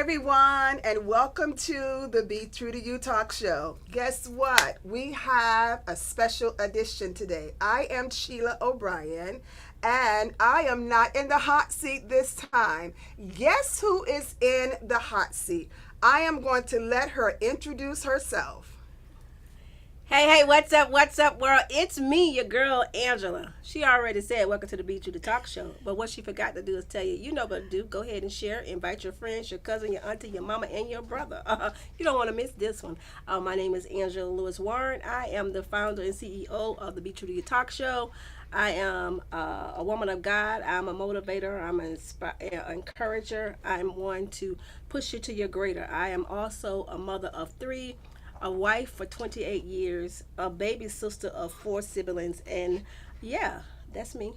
everyone, and welcome to the BTrue2U talk show. Guess what? We have a special edition today. I am Sheila O'Brien, and I am not in the hot seat this time. Guess who is in the hot seat? I am going to let her introduce herself. Hey, what's up, world? It's me, your girl, Angela. She already said, welcome to the BTrue2U talk show. But what she forgot to do is tell you, you know what to do. Go ahead and share. Invite your friends, your cousin, your auntie, your mama, and your brother. You don't want to miss this one. My name is Angela Lewis Warren. I am the founder and CEO of the BTrue2U talk show. I am a woman of God. I'm a motivator. I'm an encourager. I'm one to push you to your greater. I am also a mother of 3, a wife for 28 years, a baby sister of 4 siblings, and yeah, that's me.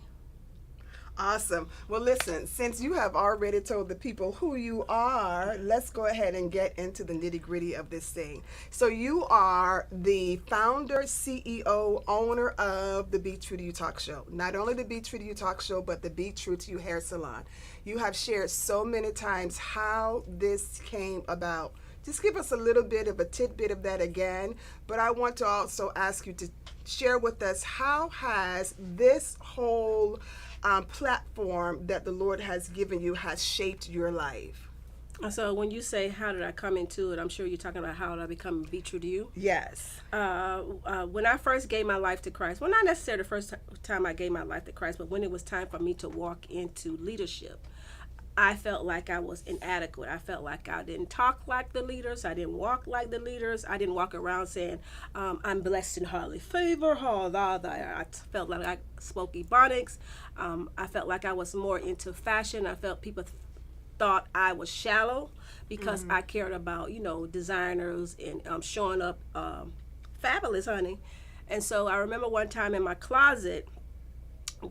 Awesome. Well, listen, since you have already told the people who you are, let's go ahead and get into the nitty-gritty of this thing. So you are the founder, CEO, owner of the BTrue2U talk show. Not only the BTrue2U talk show, but the BTrue2U hair salon. You have shared so many times how this came about. Just give us a little bit of a tidbit of that again, but I want to also ask you to share with us, how has this whole platform that the Lord has given you has shaped your life? So when you say, how did I come into it, I'm sure you're talking about how did I become BTrue2U? Yes. When I first gave my life to Christ, well, not necessarily the first time I gave my life to Christ, but when it was time for me to walk into leadership, I felt like I was inadequate. I felt like I didn't talk like the leaders. I didn't walk like the leaders. I didn't walk around saying, I'm blessed and highly favored. I felt like I spoke Ebonics. I felt like I was more into fashion. I felt people thought I was shallow because I cared about, designers and showing up fabulous, honey. And so I remember one time in my closet,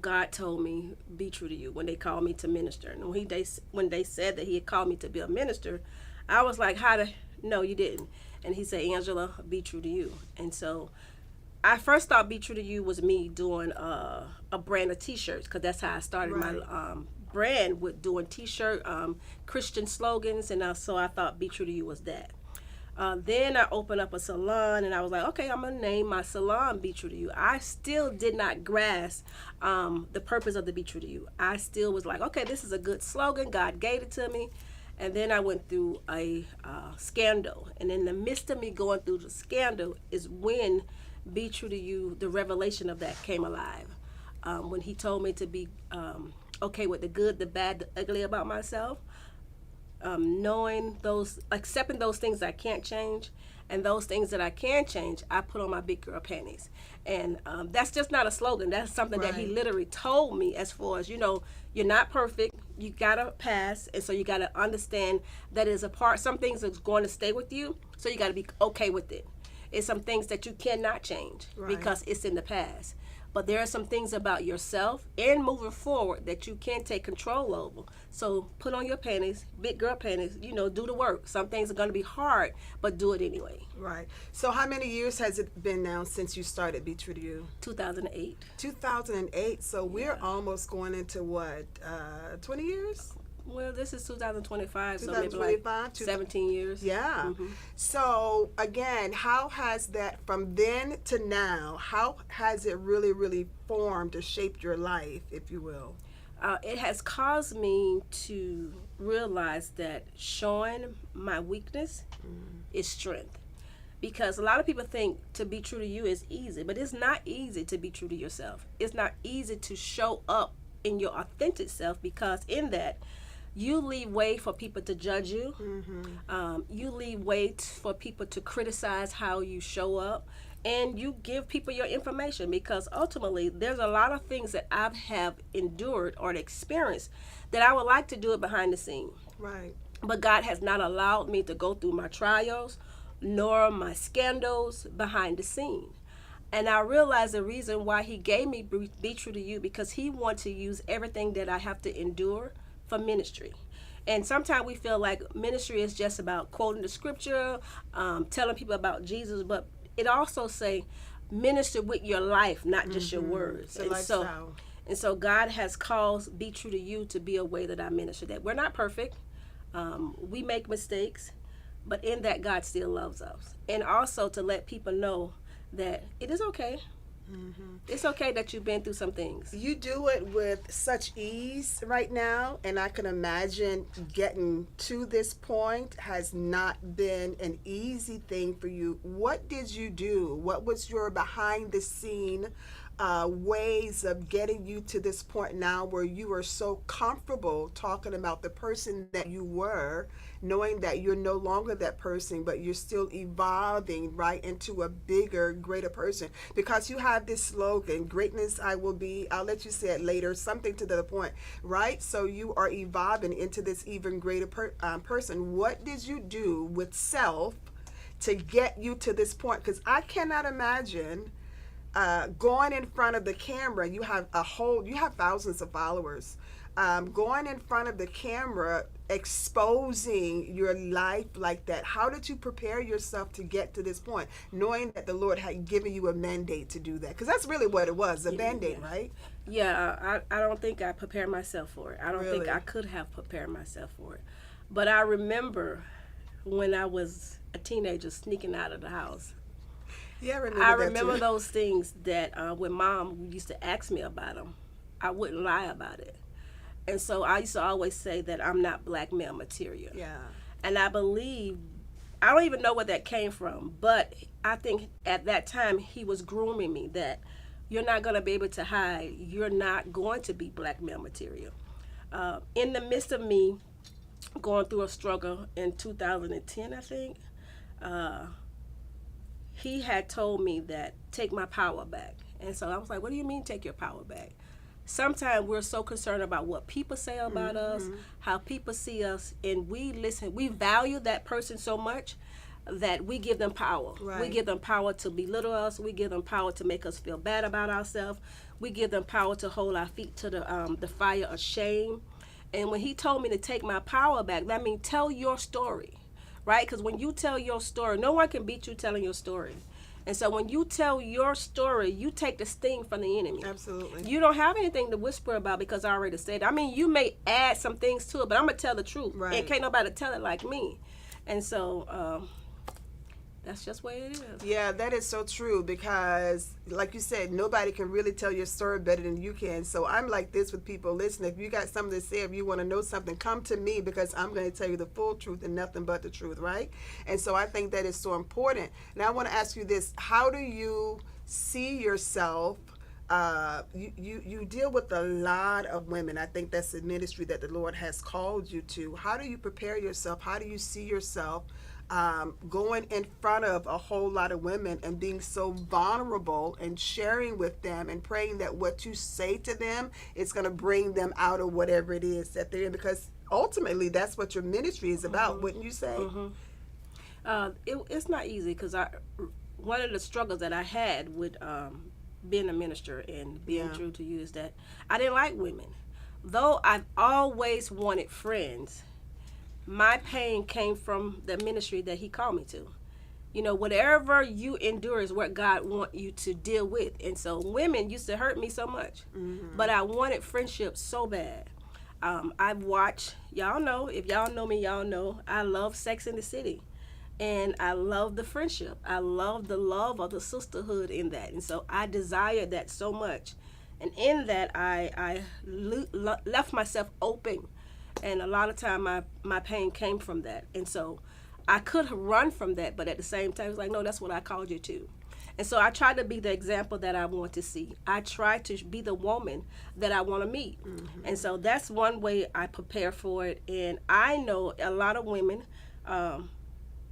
God told me, be true to you, when they called me to minister. And when they said that he had called me to be a minister, I was like, no, you didn't. And he said, Angela, be true to you. And so I first thought be true to you was me doing a brand of t-shirts, because that's how I started my brand, with doing t-shirt, Christian slogans. And so I thought be true to you was that. Then I opened up a salon, and I was like, okay, I'm going to name my salon BTrue2U. I still did not grasp the purpose of the BTrue2U. I still was like, okay, this is a good slogan. God gave it to me. And then I went through a scandal. And in the midst of me going through the scandal is when BTrue2U, the revelation of that, came alive. When he told me to be okay with the good, the bad, the ugly about myself. Knowing those, accepting those things I can't change, and those things that I can change, I put on my big girl panties. And that's just not a slogan. That's something that he literally told me, as far as, you're not perfect. You got to pass. And so you got to understand that is a part. Some things are going to stay with you. So you got to be okay with it. It's some things that you cannot change because it's in the past. But there are some things about yourself and moving forward that you can take control over. So put on your panties, big girl panties, do the work. Some things are going to be hard, but do it anyway. Right. So how many years has it been now since you started BTrue2U? 2008. 2008. So we're almost going into what, 20 years? Well, this is 2025, so 2025, maybe like 17 years. Yeah. So again, how has that, from then to now, how has it really, really formed or shaped your life, if you will? It has caused me to realize that showing my weakness is strength. Because a lot of people think to be true to you is easy, but it's not easy to be true to yourself. It's not easy to show up in your authentic self, because in that, you leave way for people to judge you. You leave way for people to criticize how you show up. And you give people your information, because ultimately there's a lot of things that I have endured or experienced that I would like to do it behind the scene. Right. But God has not allowed me to go through my trials nor my scandals behind the scene. And I realized the reason why he gave me Be True to You, because he wants to use everything that I have to endure for ministry. And sometimes we feel like ministry is just about quoting the scripture, telling people about Jesus, but it also say minister with your life, not just your words. And so God has caused Be True to You to be a way that I minister. That we're not perfect. We make mistakes, but in that, God still loves us. And also to let people know that it is okay. It's okay that you've been through some things. You do it with such ease right now, and I can imagine getting to this point has not been an easy thing for you. What did you do? What was your behind the scene ways of getting you to this point now where you are so comfortable talking about the person that you were, knowing that you're no longer that person, but you're still evolving right into a bigger, greater person? Because you have this slogan, greatness I will be, I'll let you say it later, something to the point, right? So you are evolving into this even greater person. What did you do with self to get you to this point? Because I cannot imagine going in front of the camera. You have thousands of followers. Going in front of the camera, exposing your life like that. How did you prepare yourself to get to this point, knowing that the Lord had given you a mandate to do that? Because that's really what it was, a mandate, right? Yeah, I don't think I prepared myself for it. I don't think Really? I could have prepared myself for it. But I remember when I was a teenager sneaking out of the house. Yeah, I that remember too. those things that when Mom used to ask me about them, I wouldn't lie about it. And so I used to always say that I'm not black male material. Yeah. And I believe, I don't even know where that came from, but I think at that time he was grooming me that you're not going to be able to hide. You're not going to be black male material. In the midst of me going through a struggle in 2010, I think, he had told me that take my power back. And so I was like, what do you mean take your power back? Sometimes we're so concerned about what people say about us, how people see us, and we value that person so much that we give them power. Right. We give them power to belittle us. We give them power to make us feel bad about ourselves. We give them power to hold our feet to the fire of shame. And when he told me to take my power back, that means tell your story, right? Because when you tell your story, no one can beat you telling your story. And so when you tell your story, you take the sting from the enemy. Absolutely. You don't have anything to whisper about because I already said it. I mean, you may add some things to it, but I'm going to tell the truth. Right. And can't nobody tell it like me. And so that's just the way it is. Yeah, that is so true because, like you said, nobody can really tell your story better than you can. So I'm like this with people. Listen, if you got something to say, if you want to know something, come to me because I'm going to tell you the full truth and nothing but the truth, right? And so I think that is so important. Now I want to ask you this. How do you see yourself? You deal with a lot of women. I think that's the ministry that the Lord has called you to. How do you prepare yourself? How do you see yourself going in front of a whole lot of women and being so vulnerable and sharing with them and praying that what you say to them is going to bring them out of whatever it is that they're in? Because ultimately that's what your ministry is about, wouldn't you say? It's not easy because one of the struggles that I had with being a minister and being true to you is that I didn't like women. Though I've always wanted friends, my pain came from the ministry that he called me to. You know, whatever you endure is what God wants you to deal with. And so women used to hurt me so much, but I wanted friendship so bad. I've watched, y'all know, if y'all know me, y'all know, I love Sex in the City. And I love the friendship. I love the love of the sisterhood in that. And so I desired that so much. And in that, I left myself open. And a lot of time my pain came from that. And so I could run from that, but at the same time, it's like, no, that's what I called you to. And so I try to be the example that I want to see. I try to be the woman that I want to meet. And so that's one way I prepare for it. And I know a lot of women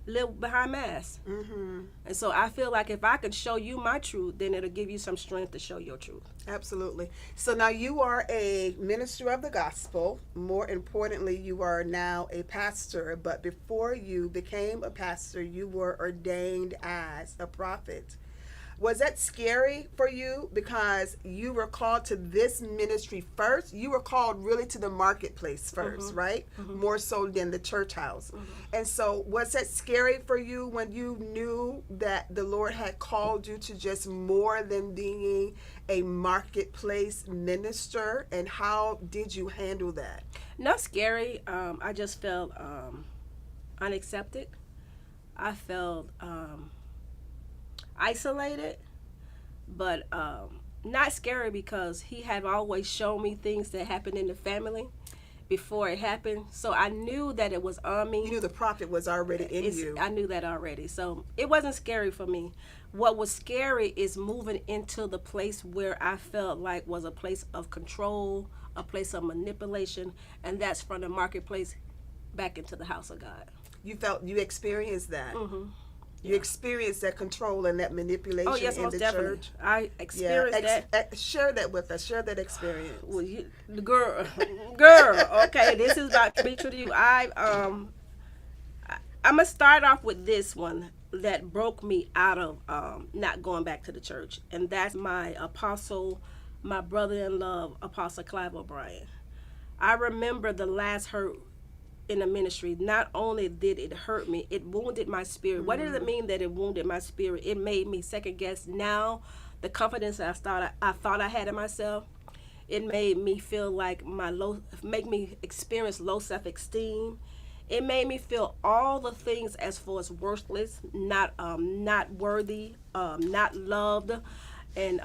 live behind masks. And so I feel like if I can show you my truth, then it'll give you some strength to show your truth. Absolutely. So now you are a minister of the gospel. More importantly, you are now a pastor. But before you became a pastor, you were ordained as a prophet. Was that scary for you because you were called to this ministry first? You were called really to the marketplace 1st, right? More so than the church house. And so was that scary for you when you knew that the Lord had called you to just more than being a marketplace minister? And how did you handle that? Not scary. I just felt unaccepted. I felt isolated, but not scary because he had always shown me things that happened in the family before it happened. So I knew that it was on me. You knew the prophet was already in you. I knew that already. So it wasn't scary for me. What was scary is moving into the place where I felt like was a place of control, a place of manipulation, and that's from the marketplace back into the house of God. You experienced that. Mm-hmm. You experienced that control and that manipulation in most the definitely. church. I experienced that. Share that with us. Share that experience. Well, girl, okay, this is about BTrue2U. I'm gonna start off with this one that broke me out of not going back to the church, and that's my apostle, my brother-in-law, Apostle Clive O'Brien. I remember the last hurt in the ministry. Not only did it hurt me, it wounded my spirit. What does it mean that it wounded my spirit? It made me second guess now the confidence that I thought I had in myself. It made me feel like make me experience low self-esteem. It made me feel all the things as far as worthless, not worthy, not loved, and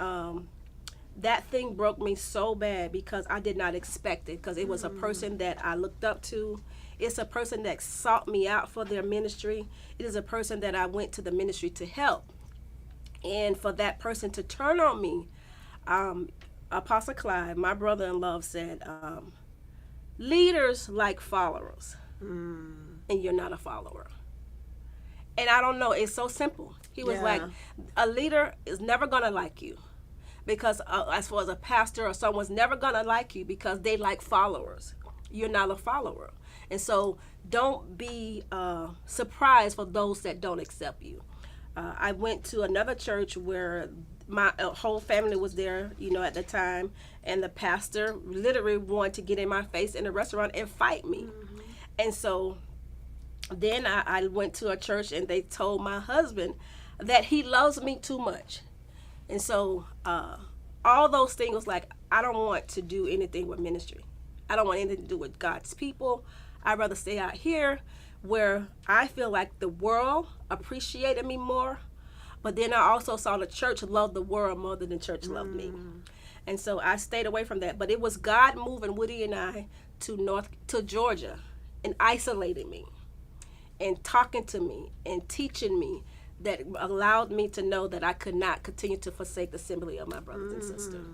that thing broke me so bad because I did not expect it, because it was a person that I looked up to. It's a person that sought me out for their ministry. It is a person that I went to the ministry to help. And for that person to turn on me, Apostle Clive, my brother-in-law, said, leaders like followers, and you're not a follower. And I don't know, it's so simple. He was like, a leader is never going to like you, because as far as a pastor or someone's never going to like you because they like followers. You're not a follower. And so don't be surprised for those that don't accept you. I went to another church where my whole family was there, at the time, and the pastor literally wanted to get in my face in a restaurant and fight me. And so then I went to a church and they told my husband that he loves me too much. And so all those things was like, I don't want to do anything with ministry. I don't want anything to do with God's people. I'd rather stay out here where I feel like the world appreciated me more. But then I also saw the church love the world more than the church loved me. And so I stayed away from that. But it was God moving Woody and I to Georgia and isolating me and talking to me and teaching me that allowed me to know that I could not continue to forsake the assembly of my brothers and sisters.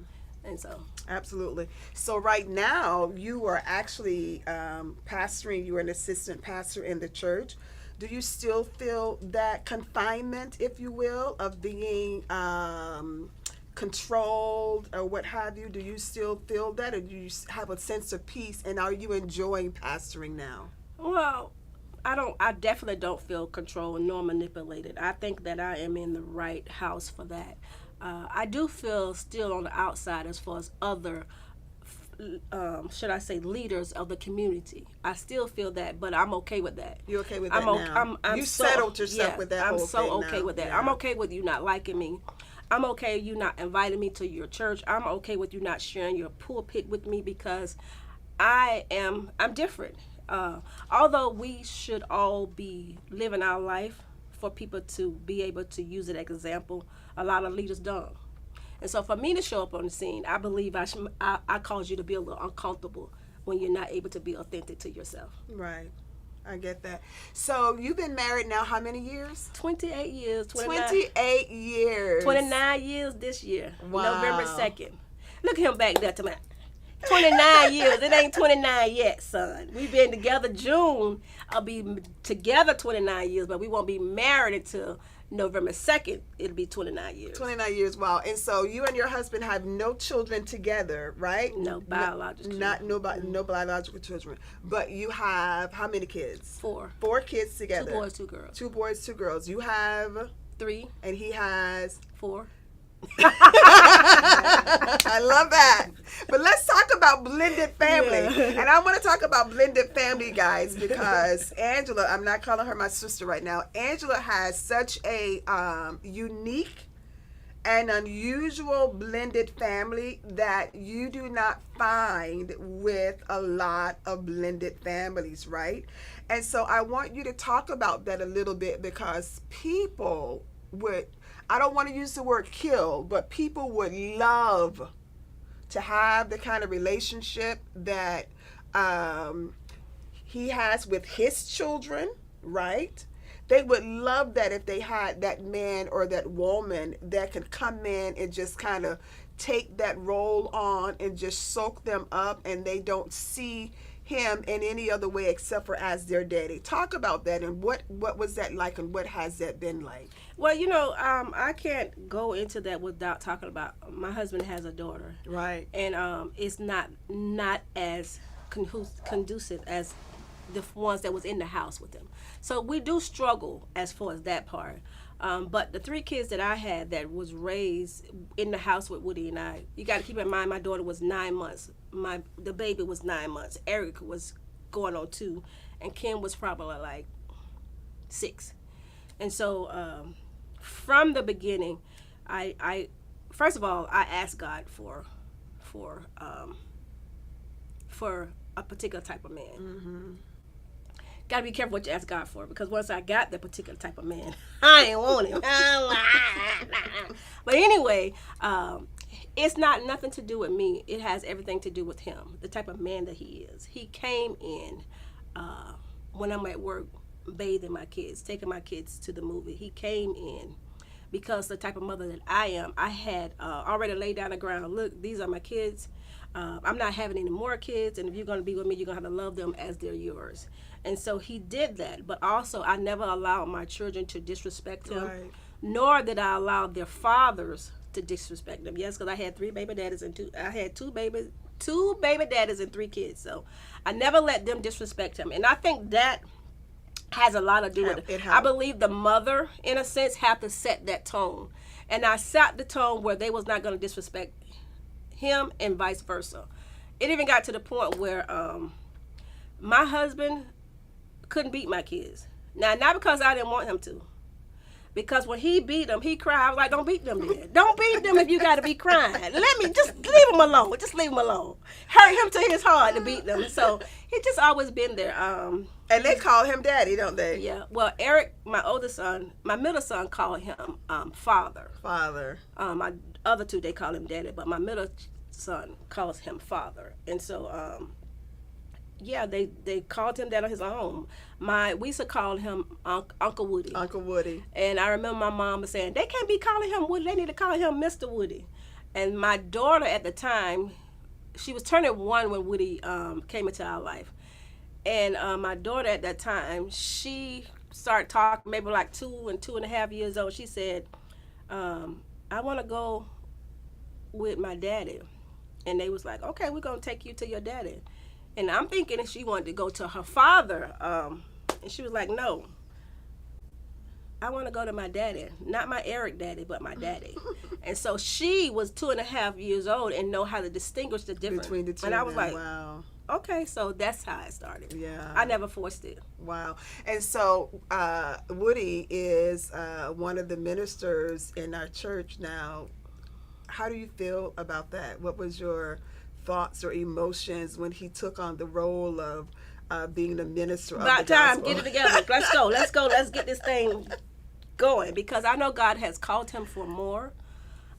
And so absolutely. So right now you are actually pastoring. You're an assistant pastor in the church. Do you still feel that confinement, if you will, of being controlled or what have you? Do you still feel that, or do you have a sense of peace? And are you enjoying pastoring now? Well, I definitely don't feel controlled nor manipulated. I think that I am in the right house for that. I do feel still on the outside as far as other, should I say, leaders of the community. I still feel that, but I'm okay with that. You're okay with that now? You settled yourself with that whole thing now. I'm so okay with that. Yeah. I'm okay with you not liking me. I'm okay with you not inviting me to your church. I'm okay with you not sharing your pulpit with me because I'm different. Although we should all be living our life for people to be able to use it as an example, a lot of leaders don't. And so for me to show up on the scene, I believe I cause you to be a little uncomfortable when you're not able to be authentic to yourself. Right. I get that. So you've been married now how many years? 28 years. 28 years. 29 years this year. Wow. November 2nd. Look at him back there to me. 29 years. It ain't 29 yet, son. We've been together June. I'll be together 29 years, but we won't be married until November 2nd. It'll be 29 years. 29 years, wow. And so you and your husband have no children together, right? No biological children. No biological children. But you have how many kids? 4. 4 kids together. 2 boys, 2 girls. 2 boys, 2 girls. You have 3, And he has 4. I love that. But let's talk about blended family. Yeah. And I want to talk about blended family, guys, because Angela, I'm not calling her my sister right now. Angela has such a unique and unusual blended family that you do not find with a lot of blended families, right? And so I want you to talk about that a little bit, because people would, I don't want to use the word kill, but people would love to have the kind of relationship that he has with his children, right? They would love that if they had that man or that woman that could come in and just kind of take that role on and just soak them up, and they don't see him in any other way except for as their daddy. Talk about that, and what was that like, and what has that been like? Well, I can't go into that without talking about my husband has a daughter, Right. and it's not as conducive as the ones that was in the house with them. So we do struggle as far as that part. But the 3 kids that I had that was raised in the house with Woody and I, you got to keep in mind my daughter was 9 months. The baby was 9 months. Eric was going on 2, and Kim was probably like 6. And so from the beginning, I first of all I asked God for a particular type of man. Mm-hmm. Got to be careful what you ask God for, because once I got that particular type of man, I ain't want him. But anyway, it's not nothing to do with me. It has everything to do with him, the type of man that he is. He came in when I'm at work, bathing my kids, taking my kids to the movie. He came in because the type of mother that I am, I had already laid down the ground. Look, these are my kids. I'm not having any more kids, and if you're going to be with me, you're going to have to love them as they're yours. And so he did that, but also I never allowed my children to disrespect him, Right. nor did I allow their fathers to disrespect them. Yes, because I had 3 baby daddies and two baby daddies and 3 kids. So I never let them disrespect him, and I think that has a lot to do with it. I believe the mother, in a sense, have to set that tone, and I set the tone where they was not going to disrespect him and vice versa. It even got to the point where my husband couldn't beat my kids. Now, not because I didn't want him to, because when he beat them, he cried. I was like, don't beat them then. Don't beat them if you got to be crying. Let me just leave him alone. Just leave him alone. Hurt him to his heart to beat them. So he just always been there. And they call him daddy, don't they? Yeah. Well, Eric, my oldest son, my middle son, called him father. Father. My other 2, they call him daddy, but my middle son calls him father. And so yeah, they called him that on his own. We used to call him Uncle Woody. Uncle Woody. And I remember my mom was saying, they can't be calling him Woody, they need to call him Mr. Woody. And my daughter at the time, she was turning 1 when Woody came into our life. And my daughter at that time, she started talking, maybe like 2 and 2.5 years old. She said, I want to go with my daddy. And they was like, okay, we're going to take you to your daddy. And I'm thinking if she wanted to go to her father, and she was like, no, I want to go to my daddy. Not my Eric daddy, but my daddy. And so she was 2.5 years old and know how to distinguish the difference. Between the two. And I was like, wow. Okay, so that's how it started. Yeah. I never forced it. Wow. And so Woody is one of the ministers in our church now. How do you feel about that? What was your thoughts or emotions when he took on the role of being the minister of the gospel? About time, get it together. Let's go. Let's get this thing going, because I know God has called him for more.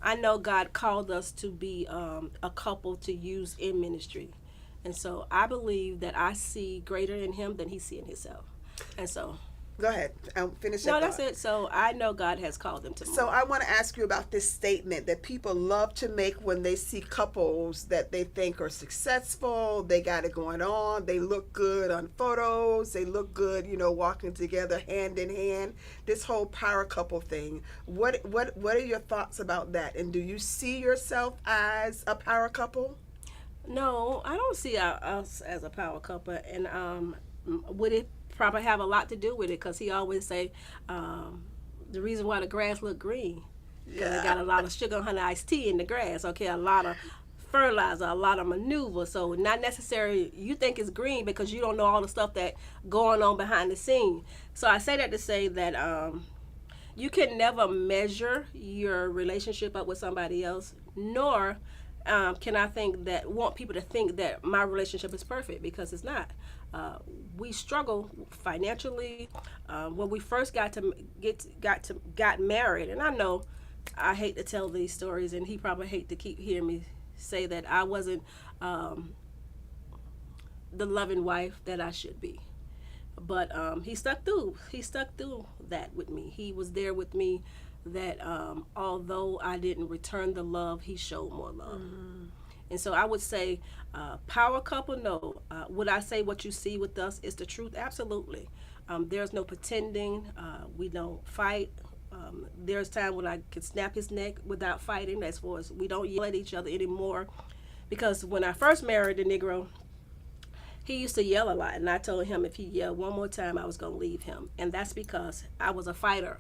I know God called us to be a couple to use in ministry. And so I believe that I see greater in him than he see in himself. And so... Go ahead. Finish that. No, that's it. So I know God has called them to more. So I want to ask you about this statement that people love to make when they see couples that they think are successful. They got it going on. They look good on photos. They look good, walking together hand in hand. This whole power couple thing. What are your thoughts about that? And do you see yourself as a power couple? No, I don't see us as a power couple. And would it probably have a lot to do with it, because he always say the reason why the grass look green. Because it got a lot of sugar, honey, iced tea in the grass. Okay, a lot of fertilizer, a lot of maneuver. So not necessarily you think it's green because you don't know all the stuff that going on behind the scene. So I say that to say that you can never measure your relationship up with somebody else, nor can I want people to think that my relationship is perfect, because it's not. We struggle financially when we first got married, and I know I hate to tell these stories, and he probably hate to keep hearing me say that I wasn't the loving wife that I should be. But he stuck through. He stuck through that with me. He was there with me. That although I didn't return the love, he showed more love. Mm-hmm. And so I would say, power couple, no. Would I say what you see with us is the truth? Absolutely. There's no pretending. We don't fight. There's time when I can snap his neck without fighting. As far as we don't yell at each other anymore. Because when I first married the Negro, he used to yell a lot. And I told him if he yelled one more time, I was going to leave him. And that's because I was a fighter.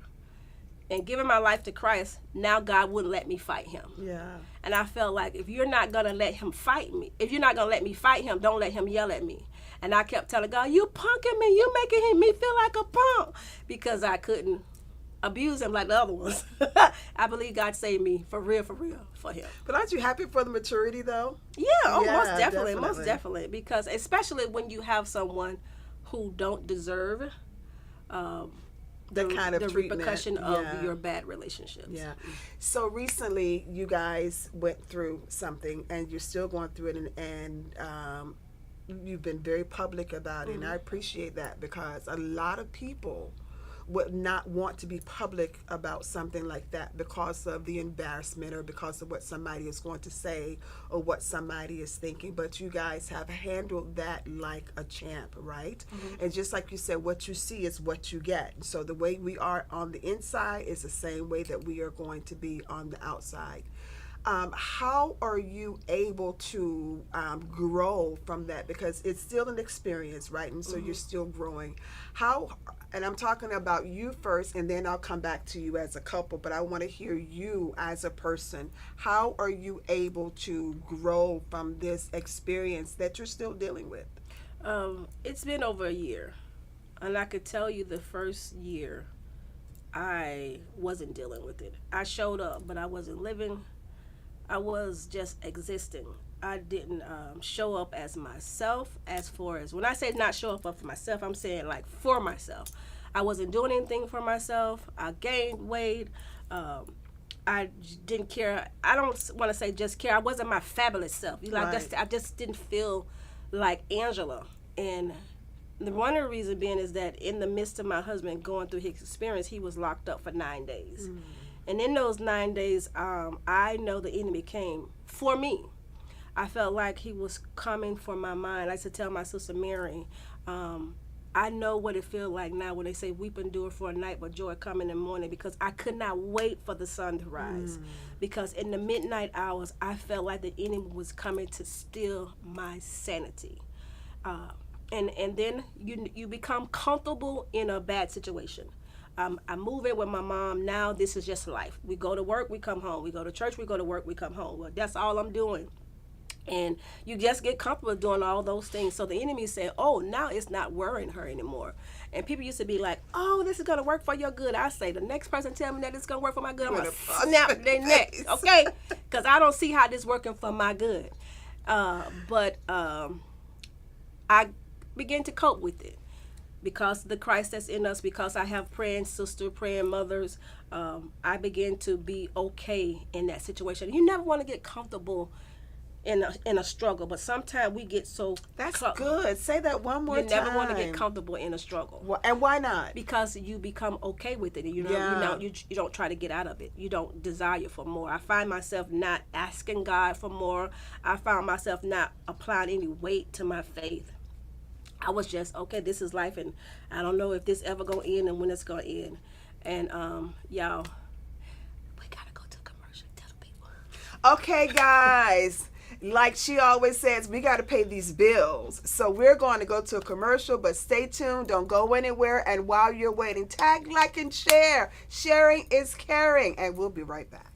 And giving my life to Christ, now God wouldn't let me fight him. Yeah. And I felt like if you're not going to let him fight me, if you're not going to let me fight him, don't let him yell at me. And I kept telling God, you punking me, you making me feel like a punk, because I couldn't abuse him like the other ones. I believe God saved me for real, for him. But aren't you happy for the maturity, though? Yeah, most definitely. Because especially when you have someone who don't deserve the kind of the treatment. Repercussion of your bad relationships. Yeah. So recently, you guys went through something, and you're still going through it, and you've been very public about it, and I appreciate that, because a lot of people would not want to be public about something like that because of the embarrassment or because of what somebody is going to say or what somebody is thinking. But you guys have handled that like a champ, right? Mm-hmm. And just like you said, what you see is what you get. So the way we are on the inside is the same way that we are going to be on the outside. How are you able to grow from that? Because it's still an experience, right? And so you're still growing. And I'm talking about you first, and then I'll come back to you as a couple, but I want to hear you as a person. How are you able to grow from this experience that you're still dealing with? It's been over a year, and I could tell you the first year I wasn't dealing with it. I showed up, but I wasn't living. I was just existing. I didn't show up as myself. As far as when I say not show up for myself, I'm saying like for myself. I wasn't doing anything for myself. I gained weight. I didn't care. I don't want to say just care. I wasn't my fabulous self. I just didn't feel like Angela. And one of the reasons being is that in the midst of my husband going through his experience, he was locked up for 9 days. Mm. And in those 9 days, I know the enemy came for me. I felt like he was coming for my mind. I used to tell my sister Mary, I know what it feels like now when they say weep and endure for a night, but joy come in the morning, because I could not wait for the sun to rise. Because in the midnight hours, I felt like the enemy was coming to steal my sanity. And then you become comfortable in a bad situation. I move in with my mom. Now this is just life. We go to work, we come home. We go to church, we go to work, we come home. Well, that's all I'm doing. And you just get comfortable doing all those things. So the enemy said, oh, now it's not worrying her anymore. And people used to be like, oh, this is going to work for your good. I say, the next person tell me that it's going to work for my good, I'm going to snap their neck, okay? Because I don't see how this working for my good. But I began to cope with it. Because the Christ that's in us, because I have praying sisters, praying mothers, I begin to be okay in that situation. You never want to get comfortable in a struggle, but sometimes we get so... That's good. Say that one more time. You never want to get comfortable in a struggle. Well, and why not? Because you become okay with it. You don't try to get out of it. You don't desire for more. I find myself not asking God for more. I found myself not applying any weight to my faith. I was just, okay, this is life, and I don't know if this ever gonna end and when it's gonna end. And y'all, we gotta go to a commercial. Tell the people. Okay, guys. like she always says, we got to pay these bills. So we're going to go to a commercial, but stay tuned. Don't go anywhere. And while you're waiting, tag, like, and share. Sharing is caring. And we'll be right back.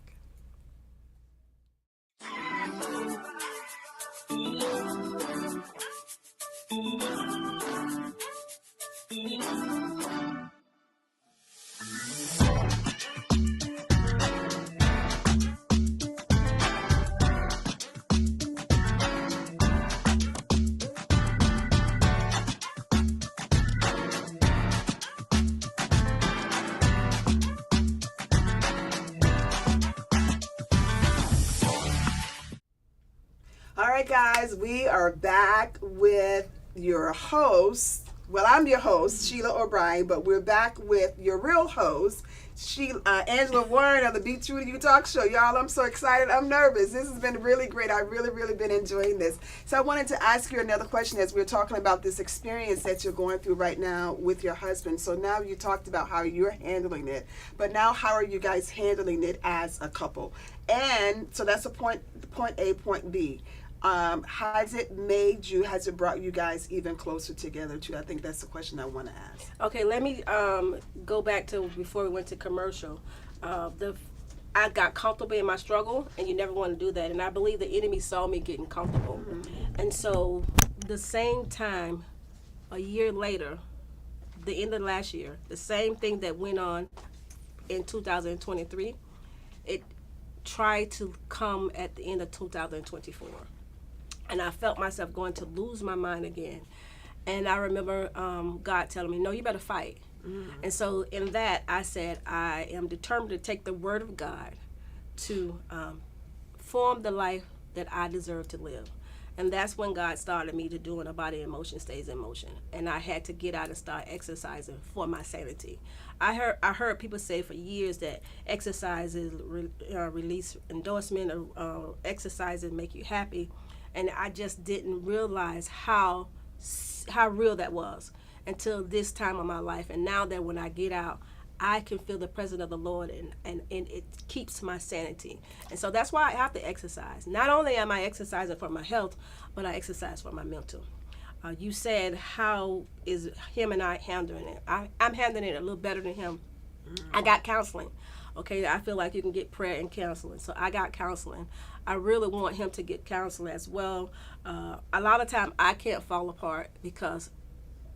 All right, guys, we are back with your host. Well, I'm your host, Sheila O'Brien, but we're back with your real host, Angela Warren of the BTrue2U Talk Show. Y'all, I'm so excited. I'm nervous. This has been really great. I've really been enjoying this. So I wanted to ask you another question as we're talking about this experience that you're going through right now with your husband. So now you talked about how you're handling it, but now how are you guys handling it as a couple? And so that's a point A, point B. Has it brought you guys even closer together too? I think that's the question I want to ask. Okay, let me go back to before we went to commercial. I got comfortable in my struggle, and you never want to do that. And I believe the enemy saw me getting comfortable. Mm-hmm. And so the same time, a year later, the end of last year, the same thing that went on in 2023, it tried to come at the end of 2024. And I felt myself going to lose my mind again. And I remember God telling me, no, you better fight. Mm-hmm. And so in that, I said, I am determined to take the word of God to form the life that I deserve to live. And that's when God started me to doing a body in motion stays in motion. And I had to get out and start exercising for my sanity. I heard people say for years that exercises release endorsement, or exercises make you happy. And I just didn't realize how real that was until this time of my life. And now that when I get out, I can feel the presence of the Lord, and it keeps my sanity. And so that's why I have to exercise. Not only am I exercising for my health, but I exercise for my mental. You said, how is him and I handling it? I'm handling it a little better than him. I got counseling. Okay, I feel like you can get prayer and counseling. So I got counseling. I really want him to get counseling as well. A lot of time I can't fall apart, because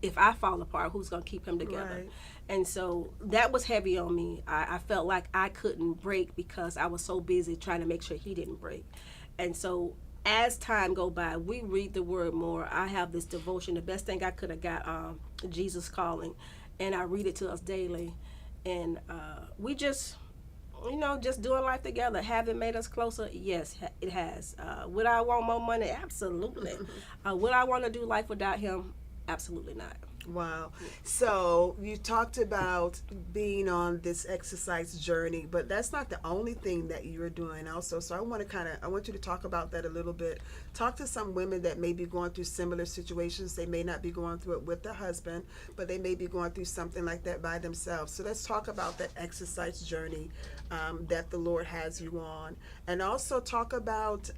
if I fall apart, who's going to keep him together? Right. And so that was heavy on me. I felt like I couldn't break because I was so busy trying to make sure he didn't break. And so as time go by, we read the word more. I have this devotion. The best thing I could have got, Jesus Calling, and I read it to us daily. And we just doing life together. Have it made us closer? Yes, it has. Would I want more money? Absolutely. Would I want to do life without him? Absolutely not. Wow. So you talked about being on this exercise journey, but that's not the only thing that you're doing also. So I want you to talk about that a little bit. Talk to some women that may be going through similar situations. They may not be going through it with their husband, but they may be going through something like that by themselves. So let's talk about that exercise journey that the Lord has you on. And also talk about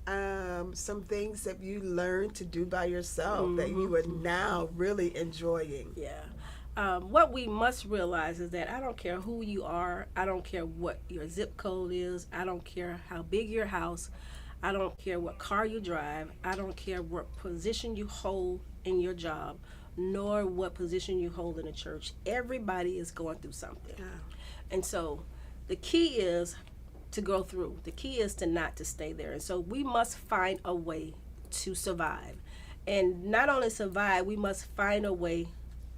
some things that you learned to do by yourself, mm-hmm. that you are now really enjoying. Yeah. What we must realize is that I don't care who you are. I don't care what your zip code is. I don't care how big your house. I don't care what car you drive. I don't care what position you hold in your job, nor what position you hold in the church. Everybody is going through something. Yeah. And so the key is to go through. The key is not to stay there. And so we must find a way to survive. And not only survive, we must find a way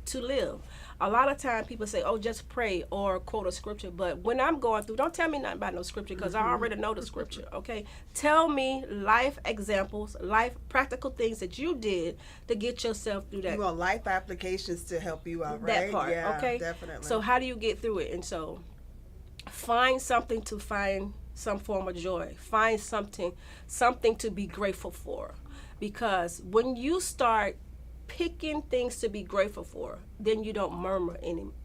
to live. A lot of time people say, oh, just pray or quote a scripture. But when I'm going through, don't tell me nothing about no scripture, because I already know the scripture, okay? Tell me life examples, life practical things that you did to get yourself through that. You want life applications to help you out, right? That part, yeah, okay? Definitely. So how do you get through it? And so find something to find some form of joy. Find something to be grateful for. Because when you start picking things to be grateful for, then you don't murmur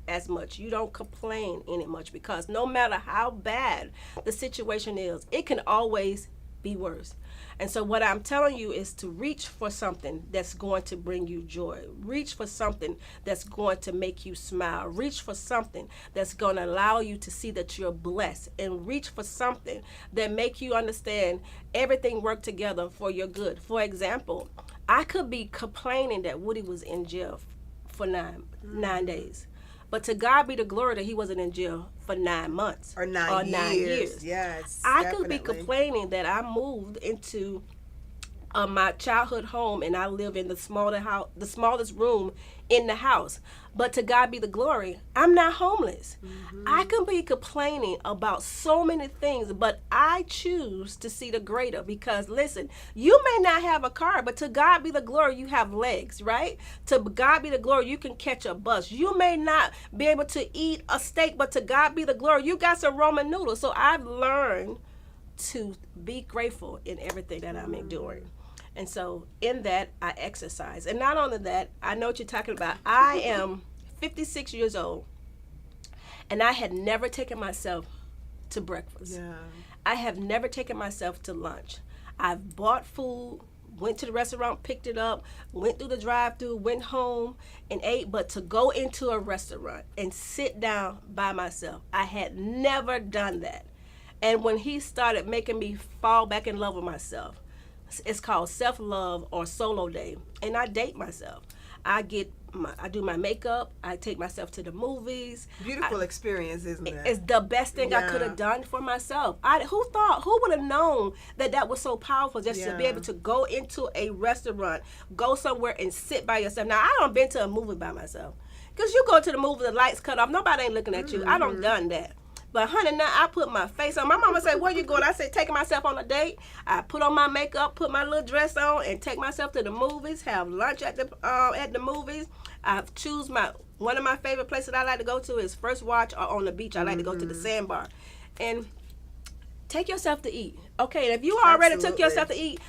as much. You don't complain any much, because no matter how bad the situation is, it can always be worse. And so what I'm telling you is to reach for something that's going to bring you joy. Reach for something that's going to make you smile. Reach for something that's going to allow you to see that you're blessed. And reach for something that make you understand everything worked together for your good. For example, I could be complaining that Woody was in jail for nine days. But to God be the glory that he wasn't in jail for 9 months or 9 years. Yes, I definitely. could be complaining that I moved into my childhood home and I live in the smallest room in the house. But to God be the glory, I'm not homeless. I can be complaining about so many things, but I choose to see the greater because listen, you may not have a car, but to God be the glory, you have legs, right? To God be the glory, you can catch a bus. You may not be able to eat a steak, but to God be the glory, you got some Roman noodles. So I've learned to be grateful in everything that I'm enduring. And so in that, I exercise. And not only that, I know what you're talking about. I am 56 years old, and I had never taken myself to breakfast. Yeah. I have never taken myself to lunch. I've bought food, went to the restaurant, picked it up, went through the drive-thru, went home and ate. But to go into a restaurant and sit down by myself, I had never done that. And when he started making me fall back in love with myself, it's called self-love or solo day, and I date myself. I do my makeup. I take myself to the movies. Beautiful experience, isn't it? It's the best thing I could have done for myself. Who would have known that was so powerful just to be able to go into a restaurant, go somewhere and sit by yourself. Now, I don't been to a movie by myself. Because you go to the movie, the lights cut off, nobody ain't looking at you. I don't done that. But honey, now I put my face on. My mama said, "Where you going?" I said, "Taking myself on a date." I put on my makeup, put my little dress on, and take myself to the movies. Have lunch at the movies. I choose one of my favorite places I like to go to is First Watch or on the beach. I like to go to the sandbar, and take yourself to eat. Okay, and if you already took yourself to eat,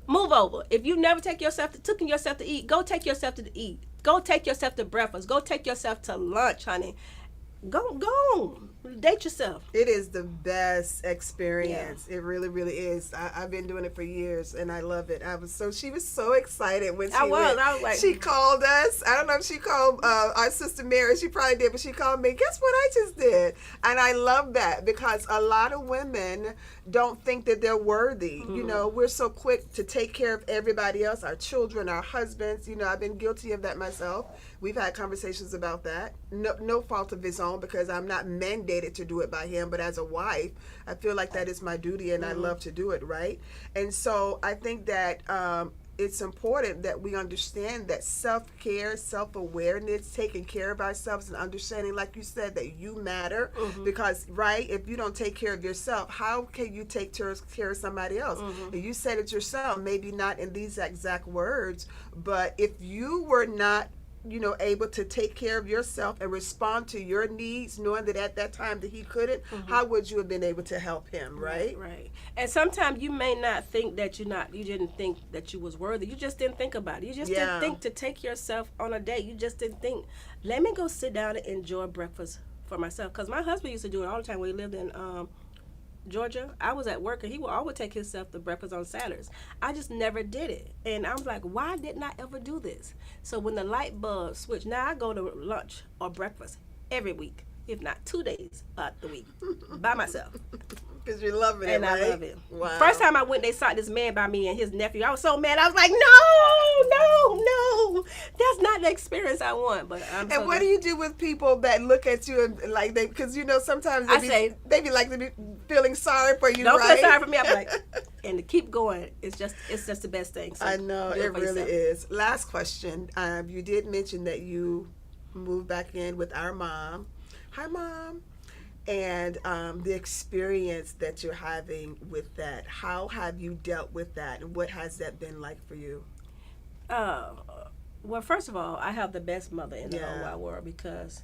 move over. If you never taken yourself to eat, go take yourself to eat. Go take yourself to breakfast. Go take yourself to lunch, honey. Go date yourself. It is the best experience. It really, really is. I've been doing it for years, and I love it. She was so excited when she went. I was like, she called us. I don't know if she called our sister Mary. She probably did, but she called me. Guess what I just did? And I love that because a lot of women don't think that they're worthy. You know, we're so quick to take care of everybody else, our children, our husbands. You know, I've been guilty of that myself. We've had conversations about that. No fault of his own because I'm not mandated to do it by him, but as a wife, I feel like that is my duty and I love to do it, right? And so I think that it's important that we understand that self-care, self-awareness, taking care of ourselves and understanding, like you said, that you matter because, right, if you don't take care of yourself, how can you take care of somebody else? And you said it yourself, maybe not in these exact words, but if you were not able to take care of yourself and respond to your needs, knowing that at that time that he couldn't, how would you have been able to help him, right? Right. And sometimes you may not think that you didn't think that you was worthy. You just didn't think about it. You just didn't think to take yourself on a date. You just didn't think, let me go sit down and enjoy breakfast for myself. Because my husband used to do it all the time when he lived in Georgia. I was at work and he would always take himself to breakfast on Saturdays. I just never did it. And I was like, why didn't I ever do this? So when the light bulb switched, now I go to lunch or breakfast every week, if not 2 days out the week, by myself. Because you're loving it, and right? I love it. Wow. First time I went, they saw this man by me and his nephew. I was so mad. I was like, no, that's not the experience I want. But And what do you do with people that look at you and like because sometimes they be like feeling sorry for you, don't right? feel sorry for me. I'm like, and to keep going, it's just the best thing. So I know it really is. Last question. You did mention that you moved back in with our mom. Hi, Mom. And the experience that you're having with that. How have you dealt with that, and what has that been like for you? Well, first of all, I have the best mother in the whole wide world because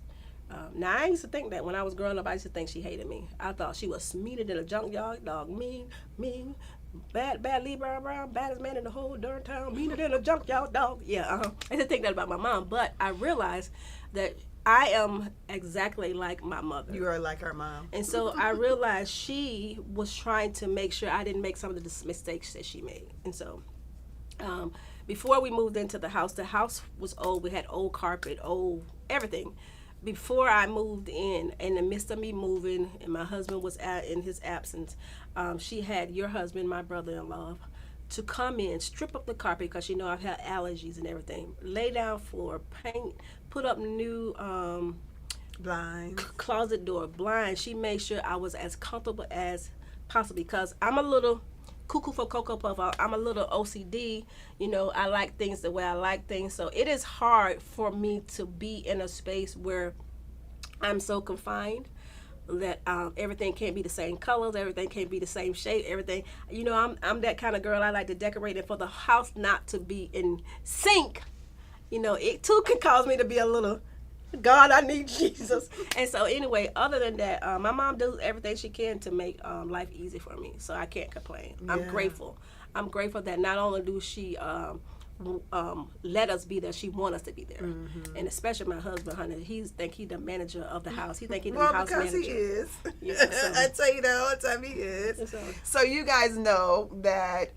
now I used to think that when I was growing up, I used to think she hated me. I thought she was meaner than a junkyard dog, mean, bad, Lee Brown, baddest man in the whole darn town, meaner than a junkyard dog. Yeah, I used to think that about my mom, but I realized that I am exactly like my mother. You are like our mom. And so I realized she was trying to make sure I didn't make some of the mistakes that she made. And so um, before we moved into the house was old. We had old carpet, old everything. Before I moved in the midst of me moving, and my husband was in his absence, she had your husband, my brother-in-law, to come in, strip up the carpet because I've had allergies and everything, lay down floor, paint, put up new Blind. closet door, blinds. She made sure I was as comfortable as possible because I'm a little cuckoo for Cocoa Puff. I'm a little OCD. I like things the way I like things. So it is hard for me to be in a space where I'm so confined that everything can't be the same colors, everything can't be the same shape, everything. I'm that kind of girl. I like to decorate it for the house not to be in sync. It too can cause me to be a little, God, I need Jesus. And so anyway, other than that, my mom does everything she can to make life easy for me. So I can't complain. Yeah. I'm grateful. I'm grateful that not only do she let us be there, she want us to be there. Mm-hmm. And especially my husband, honey, he's the manager of the house. He think he the house manager. Well, because he is. Yeah, so. I tell you that all the time, he is. So you guys know that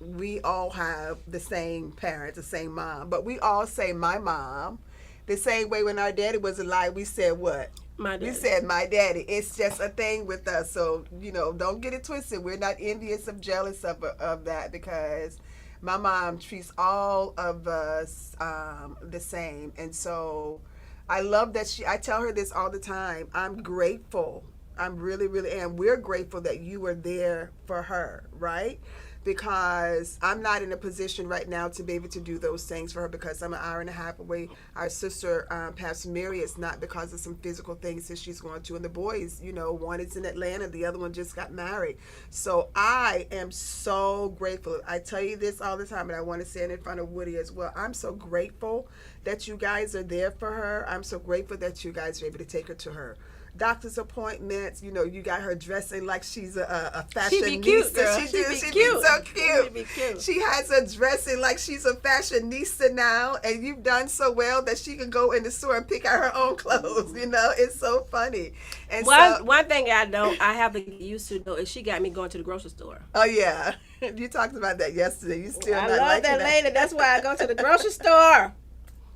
we all have the same parents, the same mom, but we all say my mom. The same way when our daddy was alive, we said what? My daddy. We said my daddy. It's just a thing with us. So, don't get it twisted. We're not envious or jealous of that because my mom treats all of us the same. And so I love that I tell her this all the time. I'm grateful. I'm really, really am. We're grateful that you were there for her, right? Because I'm not in a position right now to be able to do those things for her because I'm an hour and a half away. Our sister, Pastor Mary, it's not because of some physical things that she's going to. And the boys, one is in Atlanta, the other one just got married. So I am so grateful. I tell you this all the time, and I want to say it in front of Woody as well. I'm so grateful that you guys are there for her. I'm so grateful that you guys are able to take her to her doctor's appointments. You got her dressing like she's a fashionista. She be cute, girl. She be so cute. She be cute. She has her dressing like she's a fashionista now, and you've done so well that she can go in the store and pick out her own clothes. It's so funny. And one thing I have to get used to though is she got me going to the grocery store. Oh yeah, you talked about that yesterday. You still I not love liking that lady. That's why I go to the grocery store.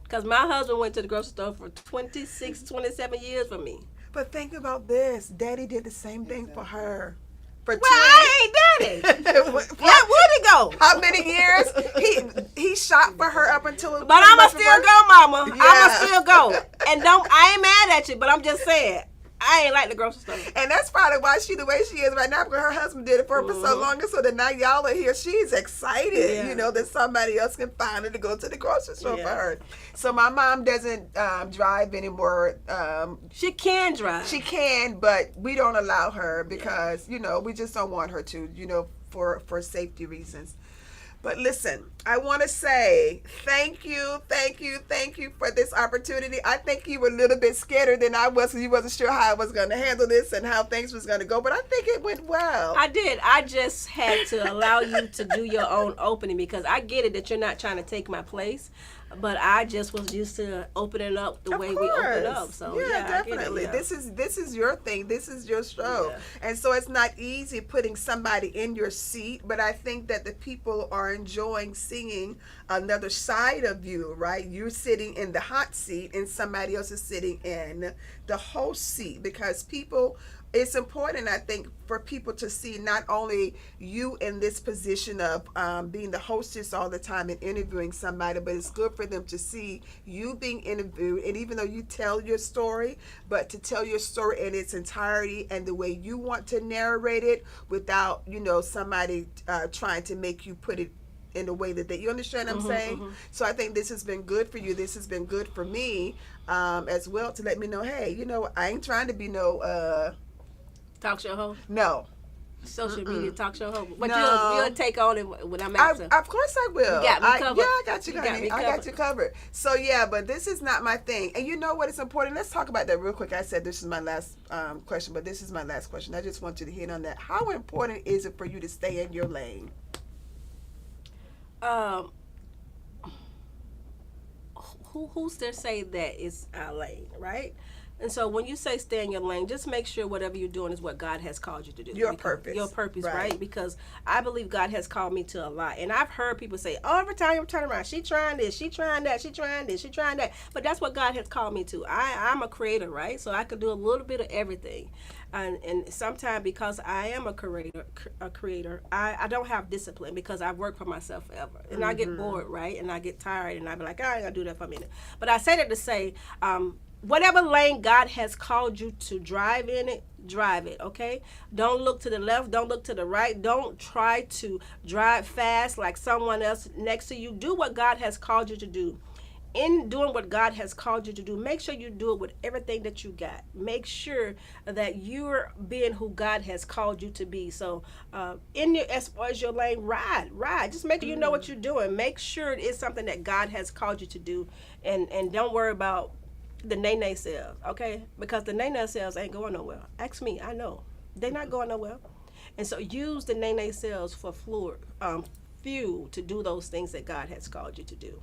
Because my husband went to the grocery store for 26, 27 years for me. But think about this. Daddy did the same thing for her. I ain't done it. Where would he go? How many years? He shot for her up until. But I'ma still go, Mama. Yeah. I'ma still go. And I ain't mad at you, but I'm just saying. I ain't like the grocery store. And that's probably why she the way she is right now, because her husband did it for her for so long. And so that now y'all are here. She's excited, that somebody else can find her to go to the grocery store for her. So my mom doesn't drive anymore. She can drive. She can, but we don't allow her because, we just don't want her to, for safety reasons. But listen, I want to say thank you for this opportunity. I think you were a little bit scared than I was because you wasn't sure how I was going to handle this and how things was going to go. But I think it went well. I did. I just had to allow you to do your own opening because I get it that you're not trying to take my place. But I just was used to opening up the way we open up. So yeah, definitely. I get it, This is your thing. This is your show. Yeah. And so it's not easy putting somebody in your seat, but I think that the people are enjoying seeing another side of you, right? You're sitting in the hot seat and somebody else is sitting in the host seat because it's important, I think, for people to see not only you in this position of being the hostess all the time and interviewing somebody, but it's good for them to see you being interviewed. And even though you tell your story, but to tell your story in its entirety and the way you want to narrate it without, somebody trying to make you put it in the way that you understand what I'm saying? Mm-hmm. So I think this has been good for you. This has been good for me as well to let me know, hey, I ain't trying to be no... talk show host? No. Social media talk show host? But you'll take on it when I'm out. Of course I will. You got me covered. I got you, honey. I got you covered. So, yeah, but this is not my thing. And you know what? It's important. Let's talk about that real quick. I said this is my last question, but this is my last question. I just want you to hit on that. How important is it for you to stay in your lane? who's there say that it's our lane, right? And so when you say stay in your lane, just make sure whatever you're doing is what God has called you to do. Your Because- purpose. Your purpose, Right. right? Because I believe God has called me to a lot. And I've heard people say, oh, every time you turn around, she trying this, she trying that, she trying this, she trying that. But that's what God has called me to. I'm a creator, right? So I can do a little bit of everything. And sometimes because I am a creator, I don't have discipline because I've worked for myself forever. And I get bored, right? And I get tired and I be like, I ain't gonna do that for a minute. But I say that to say, whatever lane God has called you to drive in it, drive it, okay? Don't look to the left, don't look to the right. Don't try to drive fast like someone else next to you. Do what God has called you to do. In doing what God has called you to do, make sure you do it with everything that you got. Make sure that you're being who God has called you to be. So, as far as your lane, ride. Just make sure you know what you're doing. Make sure it is something that God has called you to do, and don't worry about the nay sales, okay? Because the nay sales ain't going nowhere. Ask me, I know they're not going nowhere. And so use the nay sales for fuel to do those things that God has called you to do.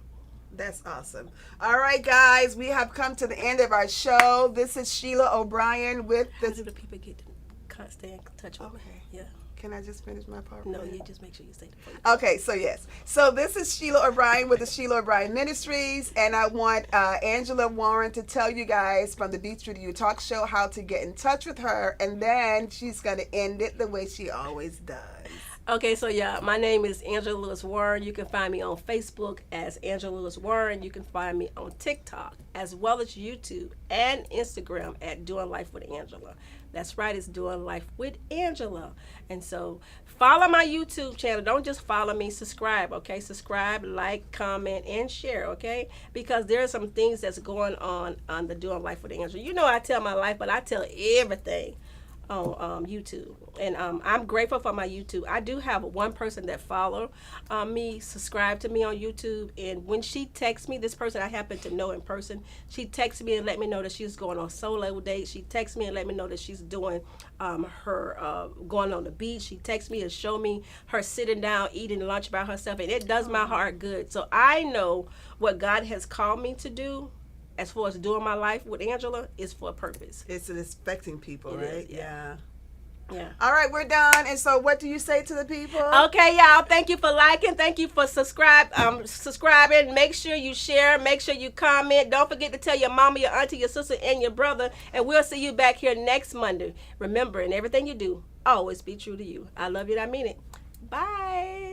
That's awesome. All right, guys, we have come to the end of our show. This is Sheila O'Brien with How the. do the people get to stay in touch with me? Okay. Yeah. Can I just finish my part? No, you just make sure you stay there. Okay, so yes. So this is Sheila O'Brien with the Sheila O'Brien Ministries, and I want Angela Warren to tell you guys from the BTrue2U talk show how to get in touch with her, and then she's going to end it the way she always does. Okay, so yeah, my name is Angela Lewis Warren. You can find me on Facebook as Angela Lewis Warren. You can find me on TikTok as well as YouTube and Instagram at Doing Life with Angela. That's right, it's Doing Life with Angela. And so follow my YouTube channel. Don't just follow me, subscribe, okay? Subscribe, like, comment, and share, okay? Because there are some things that's going on the Doing Life with Angela. You know I tell my life, but I tell everything on YouTube, and I'm grateful for my YouTube. I do have one person that follow me, subscribe to me on YouTube, and when she texts me, this person I happen to know in person, she texts me and let me know that she's going on solo dates. She texts me and let me know that she's doing her going on the beach. She texts me and show me her sitting down eating lunch by herself, and it does my heart good. So I know what God has called me to do as far as doing my life with Angela is for a purpose. It's affecting people, It right? is, yeah. Yeah. All right, we're done. And so what do you say to the people? Okay, y'all. Thank you for liking. Thank you for subscribing. Make sure you share. Make sure you comment. Don't forget to tell your mama, your auntie, your sister, and your brother. And we'll see you back here next Monday. Remember, in everything you do, always be true to you. I love you and I mean it. Bye.